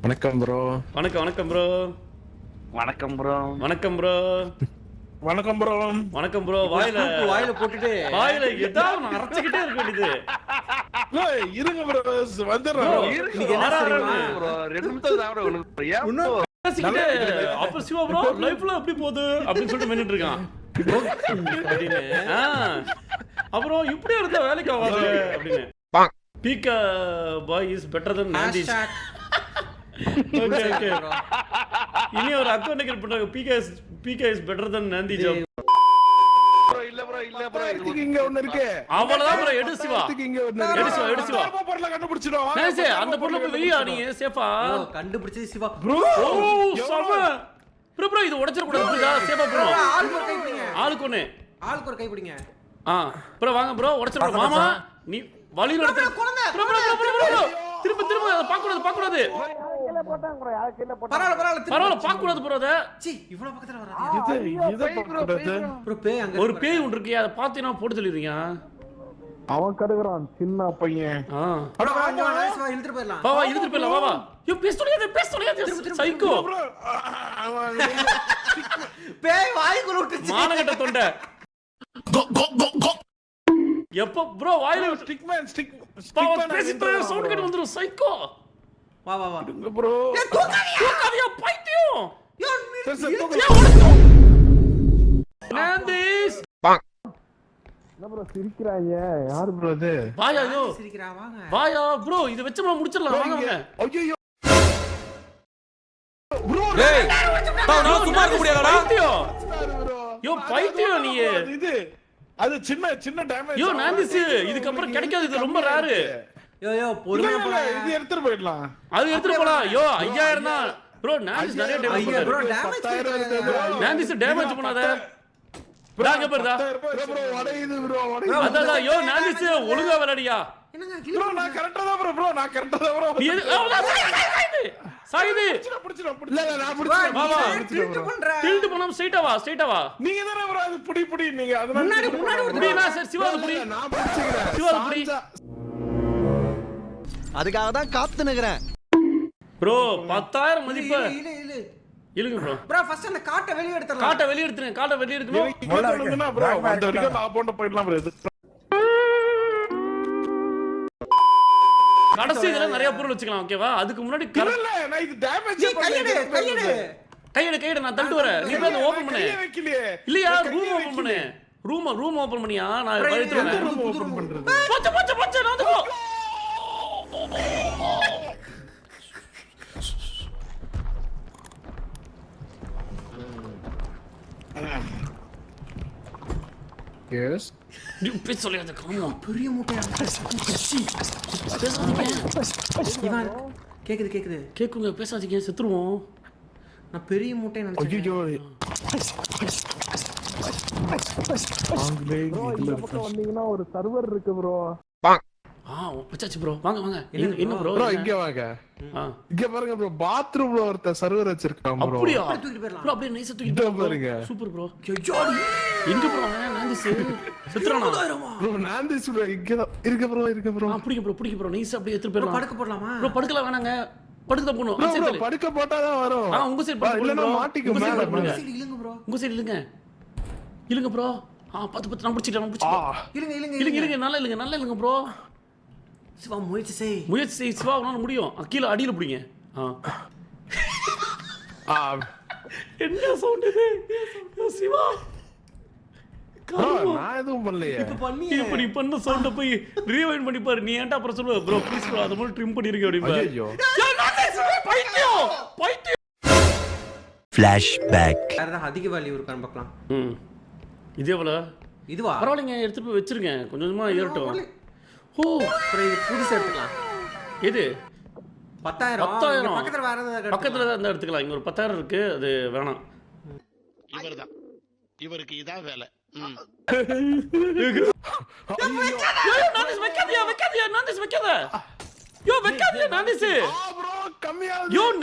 வணக்கம் ப்ரோ. வணக்கம் ப்ரோ. வணக்கம் ப்ரோ. வணக்கம் ப்ரோ. வணக்கம் ப்ரோ. வணக்கம் ப்ரோ. வாயில போட்டுட்டு வாயில ஏதாவது அரைச்சிக்கிட்டே இருக்க வேண்டியது. இருங்க ப்ரோ, வந்துடுறோம். நீங்க என்ன சொல்றீங்க ப்ரோ? 2 நிமிஷம் தான் ப்ரோ. அப்ப சிவா ப்ரோ லைஃப்ல எப்படி போகுது அப்படின்னு சொல்லிட்டு மென்னுட்டு இருக்கான். அப்புறம் இப்படி இருந்தா வேலைக்கு ஆகாது அப்படின்னு. பீக்கா பாய் இஸ் பெட்டர் தென் நாந்தி. Okay okay. இனி ஒரு அக்கவுண்ட் கிரியேட் பண்றாங்க. பீக்கா இஸ் பெட்டர் தென் நாந்தி ஜாப். இல்ல ப்ரோ. இங்க ஒன்னு இருக்கு. அவ்வளவுதான் ப்ரோ. எடு சிவா. இங்க ஒன்னு இருக்கு. எடு சிவா. பொருளை கண்டுபிடிச்சிரோம். நேசே அந்த பொருளை போய் வெய்யா நீ சேஃபா. கண்டுபிடிச்சது சிவா. ப்ரோ சம. ப்ரோ இது உடைச்சிர கூடாது. புரியுதா? சேஃபா ப்ரோ. ஆளுக்கு ஒரு கை பிடிங்க. ஆளுக்கு ஒரு கை பிடிங்க. ப்ரோ வாங்க ப்ரோ. உடைச்சிர கூடாது மாமா. நீ வலி நடத்து. ப்ரோ திரும்ப பார்க்க கூடாது. பரவாயில்ல பார்க்க கூடாது ப்ரோ. அத சி இவ்வளவு பக்கத்துல வராதீங்க. இது பண்றது. ப்ரோ பேய் அங்க ஒரு பேய் ஒன்று இருக்கு. அத பாத்தீனா போட்டு சொல்லிருக்கீங்க. அவன் கடுகுறான் சின்ன பையன். அட வா சிவா இழுத்துட்டு போயிடலாம். வா இழுத்துட்டு போயிடலாம். வா யோ பேஸ் தொலையாதே சைக்கோ. பேய் வாய்க்குள்ள விட்டுச்சு. மானகட்ட தொண்டை. எப்ப ப்ரோ வாயில ஸ்டிக் பேசிட்டு சவுண்ட் கேட்டு வந்துரும் சைக்கோ. வா ப்ரோ. தூக்காதயா பைத்தியம். யோ நாந்திஸ். என்ன ப்ரோ சிரிக்கிறாங்க? யார் ப்ரோ இது? வாயா யோ சிரிக்கிறா வாங்க. வாயா ப்ரோ. இது வெச்சமா முடிச்சிரலாம். வாங்க. ஐயோ ப்ரோ. டேய் நான் சும்மா இருக்க முடியாதடா. ப்ரோ யோ பைத்தியம் நீ. இது அது சின்ன டேமேஜ். யோ நாந்திஸ் இதுக்கு அப்புறம் கிடைக்காது. இது ரொம்ப ரேர். யோ பொறுமையா போடா. இது எடுத்துட்டு போயிடலாம். அது எடுத்துட்டு போலாம். யோ 5000 தான் ப்ரோ. நாந்திஸ் நிறைய டேமேஜ் ஐயா ப்ரோ பண்ணாரு. டேமேஜ் பண்ணுங்க. நாந்திஸ் டேமேஜ் பண்ணாத. ப்ராங்க பர்தா. ப்ரோ வடையுது ப்ரோ. அதான் யோ நாந்திஸ் ஒழுங்கா விளையாடியா. என்னங்க ப்ரோ நான் கரெக்ட்டா தான் ப்ரோ. நான் கரெக்ட்டா தான் ப்ரோ. நீ சாயிது புடிச்சிரோம். இல்ல நான் புடிச்சிரோம். வா வா. ட்ரீட் பண்ற. டில்ட் பண்ணாம ஸ்ட்ரைட்டா வா. நீங்க தானே ப்ரோ அது புடி நீங்க அதனால முன்னாடி புடினா சார் சிவா புடி. நான் புடிச்சிக்கிறேன். சிவா புடி. அதுக்காக தான் காத்து நிக்கிறேன். ப்ரோ 10000 மதிப்பு. இல்ல இழுங்க ப்ரோ. ப்ரோ ஃபர்ஸ்ட் அந்த காட்டை வெளிய எடுத்துறலாம். காட்ட வெளிய எடுத்துறேன். முதல்ல ப்ரோ அந்த வரைக்கும் நான் போන්න போயிடலாம் ப்ரோ. இது கடைசி இதெல்லாம் நிறைய பொருள் வச்சுக்கலாம். ஓகேவா? அதுக்கு முன்னாடி இல்ல நான் இது டேமேஜ் கையெடு நான் தள்ளிட்டு வரேன். நீ போய் அதை ஓபன் பண்ணு. இல்லையா ரூம் ஓபன் பண்ணு. ரூம் ஓபன் பண்ணியா? நான் வழித்து வரேன். ரூம் ஓபன் பண்றது. பச்சை நான் வந்து எஸ் நீ பேச சொல்லியாத காமோ. பெரிய மூட்டையா இவன் கேக்குது கேக்குங்க. பேசாதீங்க செத்துருவோம். நான் பெரிய மூட்டை நினைச்சேன். ஐயோ வந்தீங்கன்னா ஒரு சர்வர் இருக்கு ப்ரோ. வச்சாச்சு ப்ரோ. வாங்க. என்ன ப்ரோ? ப்ரோ இங்க வாங்க. இங்க பாருங்க ப்ரோ. பாத்ரூம்ல ஒருத்த சர்வர் வச்சிருக்கான் ப்ரோ. அப்படியே தூக்கிட்டு போயிடலாம். ப்ரோ அப்படியே நைஸா தூக்கிட்டு பாருங்க. Super bro. எங்க ப்ரோ நாந்திஸ் செத்துறானா? ப்ரோ நாந்திஸ் ப்ரோ இங்க இருக்கு ப்ரோ. பிடிக்க ப்ரோ நைஸா அப்படியே எடுத்து போயிடலாம். படுக்க போடலாமா? ப்ரோ படுக்கலாம் வேணாங்க. படுக்க தான் போணும். ப்ரோ படுக்க போட்டா தான் வரும். உங்க சைடு படுங்க. இல்லனா மாட்டிக்கும் மேல படுங்க. இழுங்க ப்ரோ. உங்க சைடு இழுங்க ப்ரோ. பத்து நான் பிடிச்சிட்டேன். இழுங்க நல்லா இழுங்க ப்ரோ. சிவா முயற்சி செய் சிவா உன்னால முடியும். கீழ அடியில பிடிங்க. என்ன சவுண்ட் இது? சிவா நான் எதுவும் பண்ணலையே. இப்ப நீ பண்ண சவுண்ட போய் ரீவைண்ட் பண்ணி பாரு. நீ ஏன்டா அப்புறம் சொல்லுவ ப்ரோ ப்ளீஸ் ப்ரோ அத மட்டும் ட்ரிம் பண்ணிருங்க அப்படிம்பா. ஐயோ பைத்தியம். ஃபிளாஷ்பேக். வேற அதிக வேல்யூ இருக்கான்னு பார்க்கலாம். இது எவ்வளவு? இதுவா? பரவாயில்லைங்க எடுத்து போய் வச்சிருங்க. கொஞ்சமா ஏறட்டும். ஓ அப்புறம் இது புதுசா எடுத்துக்கலாம். எது 10,000 பக்கத்துல வேற ஏதாவது பக்கத்துல தான் இருந்தா எடுத்துக்கலாம். இங்க ஒரு 10,000 இருக்கு. அது வேணாம். இவருக்கு இதான் வேலை.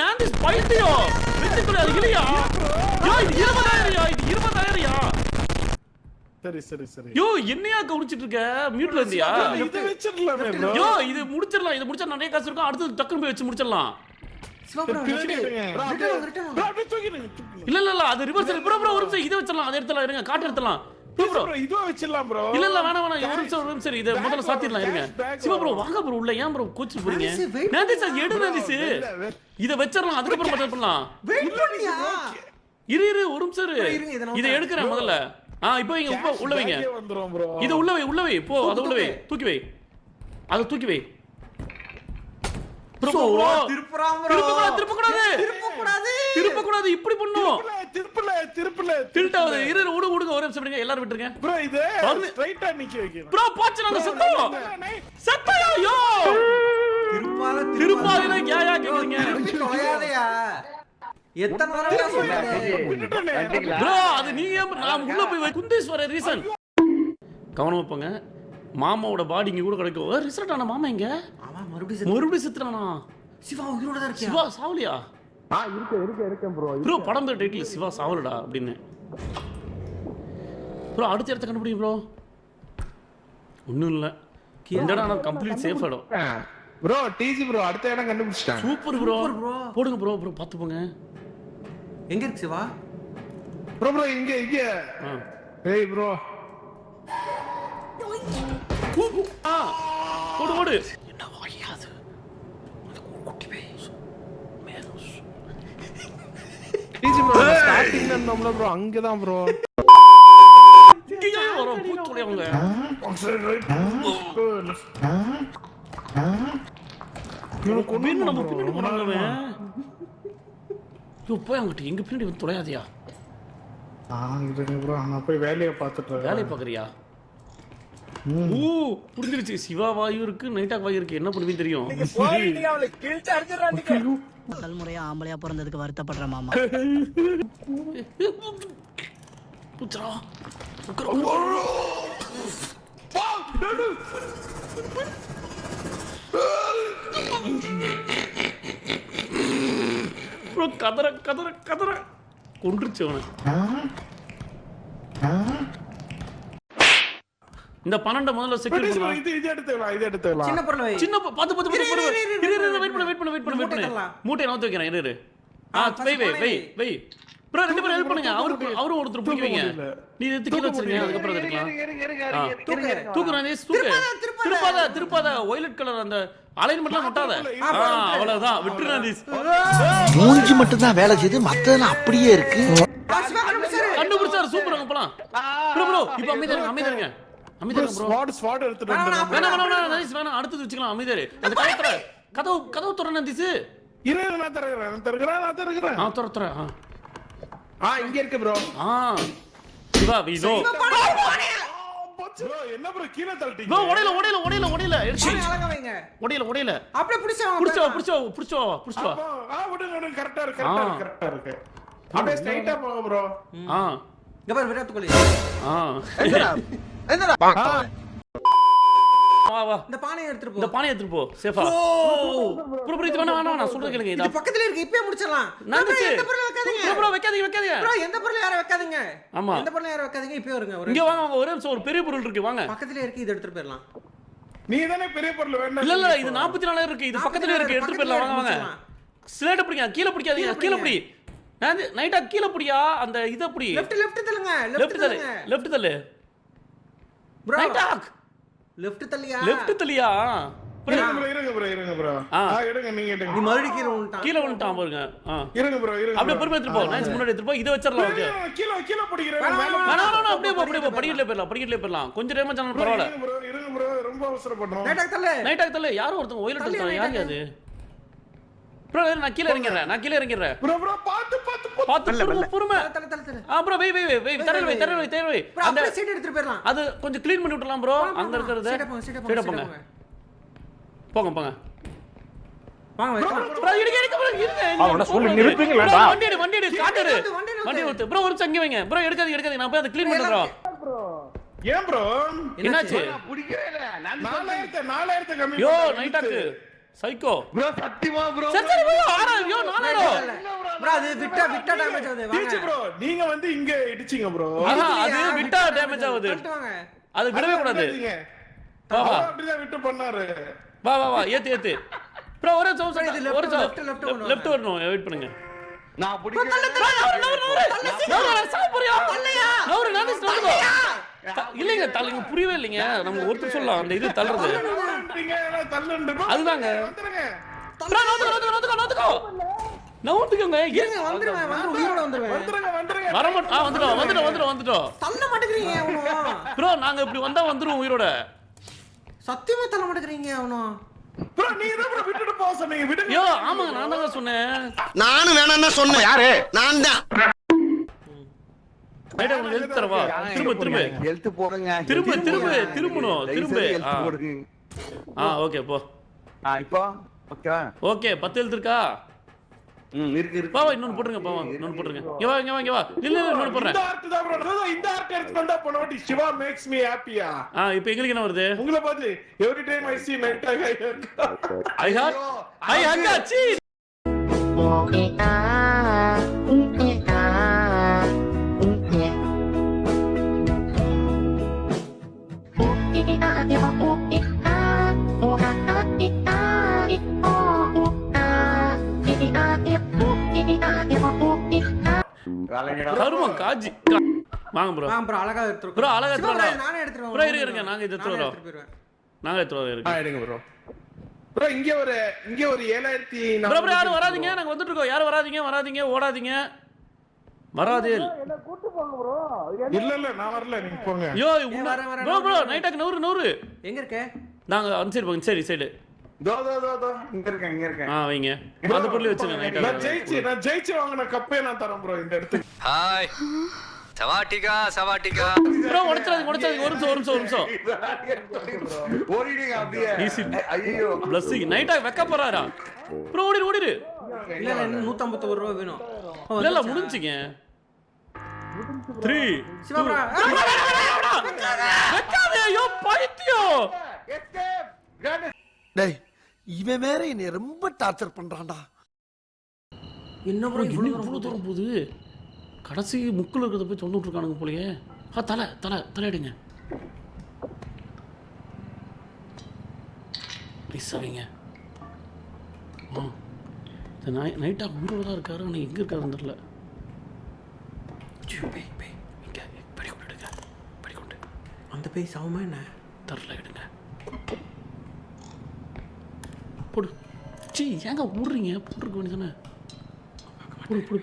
நாந்திஸ் பைத்தியம். இல்லையா? இது 20,000. சரி யோ என்னையா கவுனிச்சிட்டு இருக்க? மியூட்ல இருந்தியா? இத வெச்சிரலாமே ப்ரோ. யோ இது முடிச்சிரலாம். இது முடிச்சா நிறைய காசு இருக்கும். அடுத்து டக்குனு போய் வச்சு முடிச்சிரலாம். சிவா ப்ரோ பின்னாடி எடுங்க. bro, ரிட்டர்ன் bro, அப்படியே தூக்கிடுங்க, தூக்கிடுங்க. இல்ல அது ரிவர்ஸ் ப்ரோ ஒரு நிமிஷம் இதை வச்சிடலாம் அதை எடுத்துலாம் இருங்க காட்டு எடுத்துலாம் ப்ரோ bro, இதுவா வச்சிடலாம் bro. இல்ல வேணாம் ஒரு நிமிஷம் இதை முதல்ல சாத்திடலாம் இருங்க சிவா ப்ரோ வாங்க ப்ரோ உள்ள ஏன் ப்ரோ கோச்சு போறீங்க நான்டி சார் எடு நான்டி இதை வச்சிடலாம் அதுக்கப்புறம் மத்த பண்ணலாம் வெயிட் பண்ணியா இரு ஒரு நிமிஷம் இருங்க, இதை நான் இதை எடுக்கிறேன் முதல்ல இப்போ இங்க உள்ள வைங்க Back ஏ வந்துரும் bro. இதை உள்ள வை போ அதை உள்ள வை தூக்கி வை அதை தூக்கி வை ப்ரோ திருப்புறாம் ப்ரோ திருப்ப கூடாது இப்படி பண்ணும் திருப்பல. டில்ட் ஆகுது இரு விடுங்க ஒரு நிமிஷம் விடுங்க எல்லாரும் விட்டுருங்க bro, இது பாருங்க. straight-ஆ நிக்க வைக்கணும். ப்ரோ போச்சு அந்த சத்தம் ஐயோ திருப்பாதில கேயா கேக்குறீங்க தொலையாதயா எத்தனை தடவை சொல்றேன் விட்டுட்டேனே. ப்ரோ அது நீங்க நான் உள்ள போய் குந்தேஸ்வர ரீசன் கவனமா போங்க மாமாவோட பாடி இங்க கூட கிடைக்கும் ரிசல்ட் ஆன மாமா எங்க அவன் மறுபடியும் மறுபடியும் செத்துறானா சிவா உயிரோட தான் இருக்கியா சிவா சாவலியா இருக்கேன் bro. ப்ரோ படம் பேர் டைட்டில் சிவா சாவலடா அப்படின்னு ப்ரோ அடுத்த இடத்த கண்டுபிடிங்க ப்ரோ ஒன்றும் இல்லை இந்த இடம் ஆனால் கம்ப்ளீட் சேஃப் இடம் bro, TG bro, அடுத்த இடம் கண்டுபிடிச்சிட்டேன். சூப்பர் ப்ரோ போடுங்க ப்ரோ பார்த்து போங்க எங்க இருக்கு சிவா bro, இங்க ஏய் bro. போடு என்ன வாயாது TG bro, ஸ்டார்டிங்ல இருந்தோம்ல bro, அங்கதான் bro. இங்கேயே வரோம் பூத்துளையவங்க பின்னாடி நம்ம பின்னாடி போனாங்க போய் அங்கிட்ட எங்க பின்னாடி வந்து தொலையாதியா இருங்க bro, நான் போய் வேலையை பார்த்துட்டு வேலையை பார்க்குறியா ஓ புரிஞ்சிருச்சு சிவா வாயு இருக்கு நைட்டாக் வாயு இருக்கு என்ன பண்ணுவீங்க தெரியும் முதல் முறையா ஆம்பளையா பிறந்ததுக்கு வருத்தப்படுற மாமா புச்சரா ப்ரோ கதற கொன்றுச்சு அவனை இந்த 12 முதல்ல செக்யூர் பண்ணலாம் இது எடுத்துக்கலாம். சின்ன பொருள் வை சின்ன பாத்து வெயிட் பண்ணு மூட்டை நவுத்து வைக்கிறேன் இரு வை ப்ரோ ரெண்டு பேரும் ஹெல்ப் பண்ணுங்க அவரும் ஒருத்தர் பிடிக்க வைங்க நீ எடுத்து கீழ வச்சிருங்க அதுக்கப்புறம் எடுக்கலாம் திருப்பாத வயலட் கலர் அந்த அலைன்மென்ட்லாம் நொட்டாத அவ்வளவுதான் விட்டுறா நீ மூஞ்சி மட்டும் தான் வேலை செய்து மத்ததெல்லாம் அப்படியே இருக்கு. கண்டுபிடிச்சாரு சூப்பர் அங்க போலாம் ப்ரோ இப்போ அமைதியா ஸ்வாட் எடுத்துட்டு வந்துறேன். வேணாம் நைஸ் வேணாம் அடுத்து வச்சுக்கலாம் அமைதியா அந்த கதவு திறன நதிஸ் இரு நான் தரக்குறேன். துற இங்க இருக்கு bro. Siva we know bro, என்ன bro கீழ தள்ளிட்டீங்க? ப்ரோ ஓடையில அழகா வைங்க ஓடையில அப்படியே புடிச்சோ விடுங்க கரெக்ட்டா இருக்கு. அப்படியே ஸ்ட்ரைட்டா போங்க bro. இங்க பாரு விராட் கோலி வா இந்த பானையை எடுத்துட்டு போ இந்த பானையை எடுத்துட்டு போ சேஃபா ப்ரோ இது வேணாம் நான் சொல்றது கேளுங்க இது பக்கத்துல இருக்கு இப்பவே முடிச்சிடலாம் எந்த பொருளை வைக்காதீங்க ப்ரோ வைக்காதீங்க ப்ரோ எந்த பொருளை யாரை வைக்காதீங்க ஆமா எந்த பொருளை யாரை வைக்காதீங்க இப்பவே வருங்க இங்க வாங்க ஒரே நிமிஷம் ஒரு பெரிய பொருள் இருக்கு வாங்க பக்கத்துல இருக்கு இது எடுத்துட்டு போயிடலாம் நீ தானே பெரிய பொருள் வேணும். இல்ல இது 44 இருக்கு இது பக்கத்துல இருக்கு எடுத்துட்டு போயிடலாம் வாங்க ஸ்லேட் பிடிங்க கீழ பிடிக்காதீங்க கீழ பிடி நைட்டா கீழ பிடியா அந்த இத பிடி லெஃப்ட் தள்ளுங்க லெஃப்ட் தள்ளு ப்ரோ நைட்டா லெஃப்ட் தள்ளியா இருங்க bro. எடுங்க நீங்க எடுங்க. நீ மறுபடியும் கீழ விழுந்துட்டான் பாருங்க இருங்க bro. அப்படியே பொறுமையா எடுத்துட்டு போ நைஸ் முன்னாடி எடுத்துட்டு போ இத வச்சிரலாம் ஓகே கீழ பிடிக்கிறேன். வேணாம் அப்படியே போ படிக்கல போயிடலாம் கொஞ்சம் நேரமா சேனல் பரவாயில்ல இருங்க bro. ரொம்ப அவசரப்படுறோம். நைட்டாக் தள்ளு யாரோ ஒருத்தங்க ஒயிலட் எடுத்தாங்க யாரு அது ப்ரோ நான் கீழ இறங்கிடுறேன் bro பாத்து பொறுமை ப்ரோ வை தரையில வை அந்த சீட் எடுத்துட்டு போயிடலாம் அது கொஞ்சம் க்ளீன் பண்ணி விட்டுறலாம் ப்ரோ அங்க இருக்குறது சீட போங்க வாங்க ப்ரோ இருங்க சொல்லி நிறுத்துங்களேடா. வண்டி எடு காட்டரு வண்டி ஊத்து ப்ரோ ஒரு சங்கி வைங்க ப்ரோ எடுக்காதீங்க நான் போய் அதை க்ளீன் பண்றேன் ஏன் bro? என்னாச்சு பிடிக்கவே இல்ல. நான் 4000 கம்மி யோ நைட்டாக்கு சைக்கோ bro சத்தியமா bro. சரி ப்ரோ 6000 ப்ரோ அது விட்டா டேமேஜ் ஆகுது டீச்சர் bro, நீங்க வந்து இங்க இடிச்சீங்க bro. அது விட்டா டேமேஜ் ஆகுது அது விடவே கூடாது அப்படிதான் விட்டு பண்ணாரு. வா ஏத்து ப்ரோ ஒரே bro, இது left, ஒரு left, left கொண்டு லெஃப்ட் வரணும் வெயிட் பண்ணுங்க நான் பிடிக்கிறேன் இல்லைங்க தள்ளுங்க புரியவே இல்லைங்க நம்ம ஒருத்தர் சொல்லலாம் அந்த இது தள்ளுறது அதுதாங்க நவுத்துக்கோங்க இருங்க, வந்துருவேன் உயிரோட வந்துருவேன். வர மாட்டோம் வந்துட்டோம் தள்ள மாட்டேங்கிறீங்க அவனும். ப்ரோ நாங்க இப்படி வந்தா வந்துருவோம் உயிரோட சத்தியமா தள்ள மாட்டேங்கிறீங்க அவனும். ப்ரோ நீங்க தான் ப்ரோ விட்டுட்டு போக சொன்னீங்க விடுங்க. ஐயோ ஆமாங்க நான் தாங்க சொன்னேன் நானும் வேணாம்னு சொன்னேன். யாரு? நான் தான். ரைட்டா உங்களுக்கு எழுத்து தரவா திரும்ப எழுத்து போடுங்க திரும்பணும் ஓகே போ இப்போ ஓகே ஓகே 10 எழுத்து இருக்கா இருக்கு பாவா இன்னொன்னு போட்டுருங்க பாவா இன்னொன்னு போட்டுருங்க இங்க வா இல்ல இன்னொன்னு போடுறேன் இந்த ஆர்ட் தான் ப்ரோ இந்த ஆர்ட் எடுத்து வந்தா போனவாட்டி சிவா மேக்ஸ் மீ ஹாப்பியா. இப்போ எங்களுக்கு என்ன வருது உங்களை பார்த்து எவ்ரி டைம் ஐ see மென்டா ஐ ஹக் அச்சி கருமம் காஜி வாங்க ப்ரோ ப்ரோ அழகா எடுத்துறோம். ப்ரோ அழகா எடுத்துறோம் நானே எடுத்துறேன். ப்ரோ இருங்க நாங்க இது எடுத்துறோம் நாங்க எடுத்துறோம் இருக்கு எடுங்க ப்ரோ. ப்ரோ இங்க ஒரு 7400 ப்ரோ யாரும் வராதீங்க நாங்க வந்துட்டு இருக்கோம் யாரும் வராதீங்க ஓடாதீங்க வராதீல் இல்ல நான் வரல நீங்க போங்க. ஐயோ வரேன். ப்ரோ நைட்டாக்கு 100 எங்க இருக்க? நாங்க அந்த சைடு போங்க சைடு தோ இங்க இருக்கேன் வைங்க அந்த பொருளை வச்சுங்க நைட்டா நான் ஜெயிச்சு வாங்கின கப்பே நான் தரேன் ப்ரோ இந்த இடத்துக்கு. ஹாய் சவாட்டிகா ப்ரோ உடைச்சாதீங்க ஒரு நிமிஷம் ஓடிடுங்க அப்படியே ஈஸி ஐயோ பிளஸிங் நைட்டா வெக்க போறாரா ப்ரோ ஓடிரு இல்ல இன்னும் 151 ரூபாய் வேணும். இல்ல முடிஞ்சிங்க 3 சிவா ப்ரோ வெக்காதே ஐயோ பைத்தியம் டேய் இவன் வேற என்னை ரொம்ப டார்ச்சர் பண்றான்டா. என்ன ப்ரோ இவ்வளவு தூரம் போகுது கடைசி முக்குல இருக்கிறத போய் சொல்லிட்டு இருக்கானுங்க போலயே தலையிடுங்க பேசாதீங்க நைட்டா ஊரோட தான் இருக்காரு ஆனால் எங்கே இருக்காருன்னு தெரியல படிக்கொண்டு அந்த பேய் சாவுமா என்ன தரல எடுங்க போடு சி ஏங்க ஊடுறீங்க போட்டுருக்க வேண்டியதானே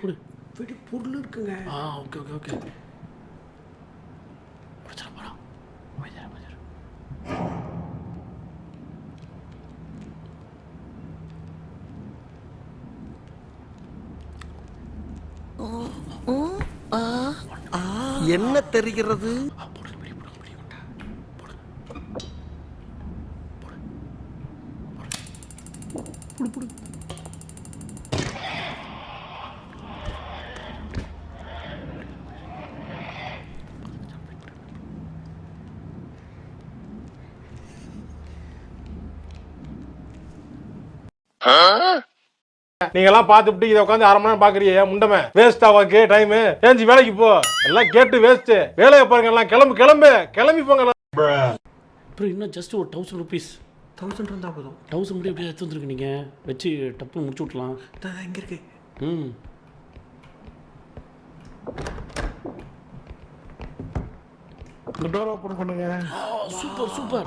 போடு வெடி பொருள் இருக்குங்க. ஓகே முடிச்சிட போகிறோம் என்ன தெரிகிறது? நீங்க எல்லாம் பாத்துட்டு இதை உட்காந்து 1/2 மணி நேரம் பாக்குறீங்க முண்டமே வேஸ்ட் ஆவாக்கு டைம் ஏஞ்சி வேலைக்கு போ எல்லாம் கேட்டு வேஸ்ட் வேலையை பாருங்க எல்லாம் கிளம்பி போங்க அப்புறம் இன்னும் ஜஸ்ட் ஒரு 1000 rupees 1000 இருந்தா போதும். 1000 முடி எப்படியா எடுத்து வந்துருக்கு நீங்க வச்சு டப்பு முடிச்சு விட்லாம் எங்க இருக்கு? டோர் ஓபன் பண்ணுங்க. சூப்பர்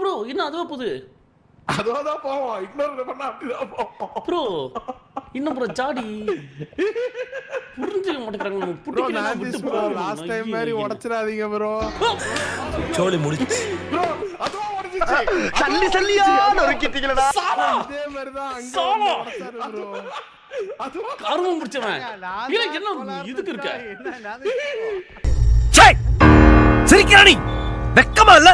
ப்ரோ இன்னும் அதுவா போகுது அதோதான் போவோம் இக்னோர் பண்ணா அப்படிதான் போவோம் ப்ரோ இன்னும் ப்ரோ ஜாடி புரிஞ்சுக்க மாட்டேங்கிறாங்க நம்ம ப்ரோ புடிக்கல நான் விட்டு ப்ரோ லாஸ்ட் டைம் மாதிரி உடைச்சிராதீங்க ப்ரோ. சோலி முடிச்சு. ப்ரோ அதோ உடைச்சிச்சு. சல்லியா நொறுக்கிட்டீங்களடா. இதே மாதிரி தான் அங்க உடைச்சாரு ப்ரோ. அதோ கருமம் முடிச்சவன் இல்ல என்ன இதுக்கு இருக்க சிரிக்கிறானி வெக்கமா இல்ல?